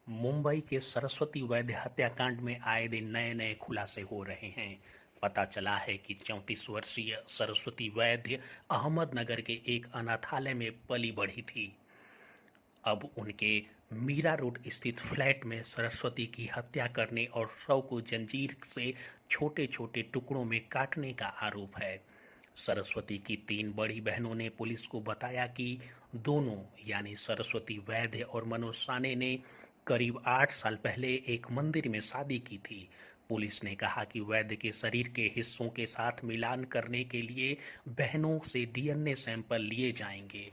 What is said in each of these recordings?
मुंबई के सरस्वती वैद्य हत्याकांड में आए दिन नए नए खुलासे हो रहे हैं। पता चला है कि 34 वर्षीय सरस्वती वैद्य अहमदनगर के एक अनाथालय में पली बढ़ी थी। अब उनके मीरा रोड स्थित फ्लैट में सरस्वती की हत्या करने और शव को जंजीर से छोटे छोटे टुकड़ों में काटने का आरोप है। सरस्वती की 3 बड़ी बहनों ने पुलिस को बताया कि दोनों यानी सरस्वती वैद्य और मनोज साने ने करीब 8 साल पहले एक मंदिर में शादी की थी। पुलिस ने कहा कि वैद्य के शरीर के हिस्सों के साथ मिलान करने के लिए बहनों से डीएनए सैंपल लिए जाएंगे।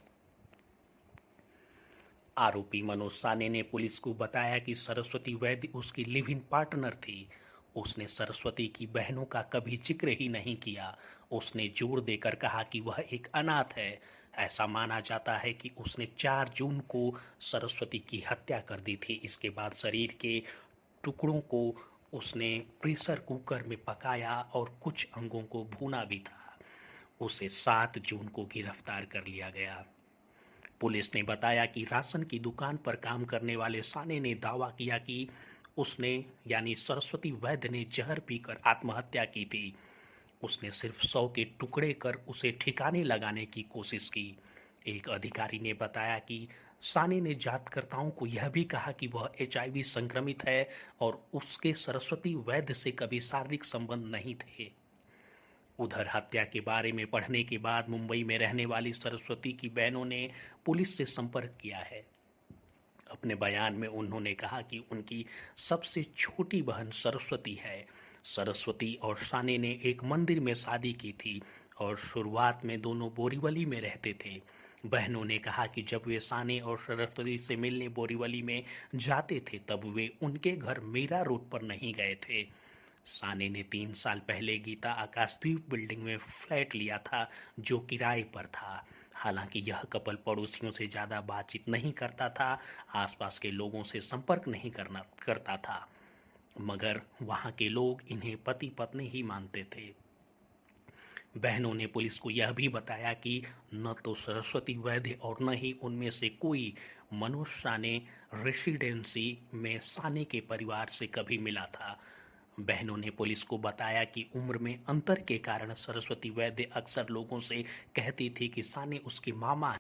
आरोपी मनोज साने ने पुलिस को बताया कि सरस्वती वैद्य उसकी लिव इन पार्टनर थी। उसने सरस्वती की बहनों का कभी जिक्र ही नहीं किया। उसने जोर देकर कहा कि वह एक अनाथ है। ऐसा माना जाता है कि उसने 4 जून को सरस्वती की हत्या कर दी थी। इसके बाद शरीर के टुकड़ों को उसने प्रेशर कुकर में पकाया और कुछ अंगों को भूना भी था। उसे 7 जून को गिरफ्तार कर लिया गया। पुलिस ने बताया कि राशन की दुकान पर काम करने वाले साने ने दावा किया कि उसने यानी सरस्वती वैद्य ने जहर पीकर आत्महत्या की थी। उसने सिर्फ 100 के टुकड़े कर उसे ठिकाने लगाने की कोशिश की। एक अधिकारी ने बताया कि साने ने जांचकर्ताओं को यह भी कहा कि वह एचआईवी संक्रमित है और उसके सरस्वती वैद्य से कभी शारीरिक संबंध नहीं थे। उधर हत्या के बारे में पढ़ने के बाद मुंबई में रहने वाली सरस्वती की बहनों ने पुलिस से संपर्क किया है। अपने बयान में उन्होंने कहा कि उनकी सबसे छोटी बहन सरस्वती है। सरस्वती और साने ने एक मंदिर में शादी की थी और शुरुआत में दोनों बोरीवली में रहते थे। बहनों ने कहा कि जब वे साने और सरस्वती से मिलने बोरीवली में जाते थे तब वे उनके घर मीरा रोड पर नहीं गए थे। साने ने 3 साल पहले गीता आकाशदीप बिल्डिंग में फ्लैट लिया था जो किराए पर था। हालांकि यह कपल पड़ोसियों से ज़्यादा बातचीत नहीं करता था, आसपास के लोगों से संपर्क नहीं करता था, मगर वहां के लोग इन्हें पति पत्नी ही मानते थे। बहनों ने पुलिस को यह भी बताया कि न तो सरस्वती वैद्य और न ही उनमें से कोई मनोज साने रेसिडेंसी में साने के परिवार से कभी मिला था। बहनों ने पुलिस को बताया कि उम्र में अंतर के कारण सरस्वती वैद्य अक्सर लोगों से कहती थी कि साने उसके मामा हैं।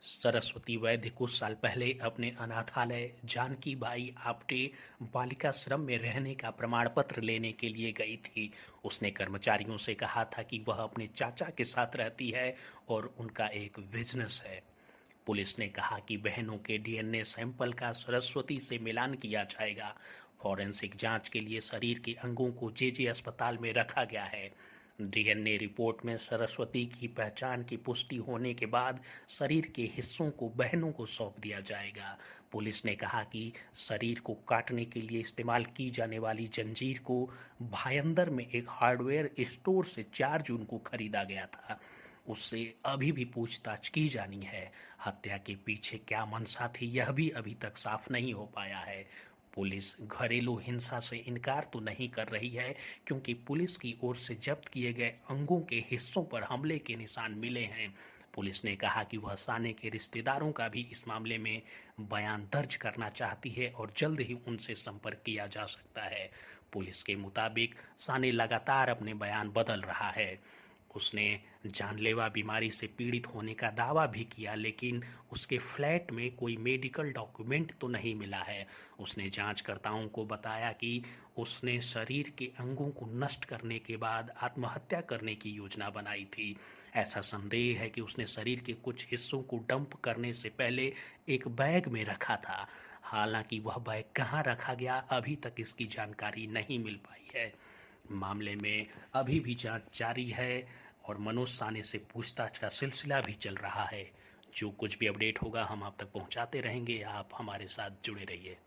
सरस्वती वैद्य कुछ साल पहले अपने अनाथालय जानकी बाई आपटे बालिकाश्रम में रहने का प्रमाण पत्र लेने के लिए गई थी। उसने कर्मचारियों से कहा था कि वह अपने चाचा के साथ रहती है और उनका एक बिजनेस है। पुलिस ने कहा कि बहनों के डीएनए सैंपल का सरस्वती से मिलान किया जाएगा। फॉरेंसिक जांच के लिए शरीर के अंगों को जेजे अस्पताल में रखा गया है। डीएनए रिपोर्ट में सरस्वती की पहचान की पुष्टि होने के बाद शरीर के हिस्सों को बहनों को सौंप दिया जाएगा। पुलिस ने कहा कि शरीर को काटने के लिए इस्तेमाल की जाने वाली जंजीर को भायंदर में एक हार्डवेयर स्टोर से 4 जून को खरीदा गया था। उससे अभी भी पूछताछ की जानी है। हत्या के पीछे क्या मंशा थी यह भी अभी तक साफ नहीं हो पाया है। पुलिस घरेलू हिंसा से इनकार तो नहीं कर रही है क्योंकि पुलिस की ओर से जब्त किए गए अंगों के हिस्सों पर हमले के निशान मिले हैं। पुलिस ने कहा कि वह साने के रिश्तेदारों का भी इस मामले में बयान दर्ज करना चाहती है और जल्द ही उनसे संपर्क किया जा सकता है। पुलिस के मुताबिक साने लगातार अपने बयान बदल रहा है। उसने जानलेवा बीमारी से पीड़ित होने का दावा भी किया, लेकिन उसके फ्लैट में कोई मेडिकल डॉक्यूमेंट तो नहीं मिला है। उसने जांचकर्ताओं को बताया कि उसने शरीर के अंगों को नष्ट करने के बाद आत्महत्या करने की योजना बनाई थी। ऐसा संदेह है कि उसने शरीर के कुछ हिस्सों को डंप करने से पहले एक बैग में रखा था। हालांकि वह बैग कहाँ रखा गया अभी तक इसकी जानकारी नहीं मिल पाई है। मामले में अभी भी जांच जारी है और मनोज साने से पूछताछ का सिलसिला भी चल रहा है। जो कुछ भी अपडेट होगा हम आप तक पहुंचाते रहेंगे। आप हमारे साथ जुड़े रहिए।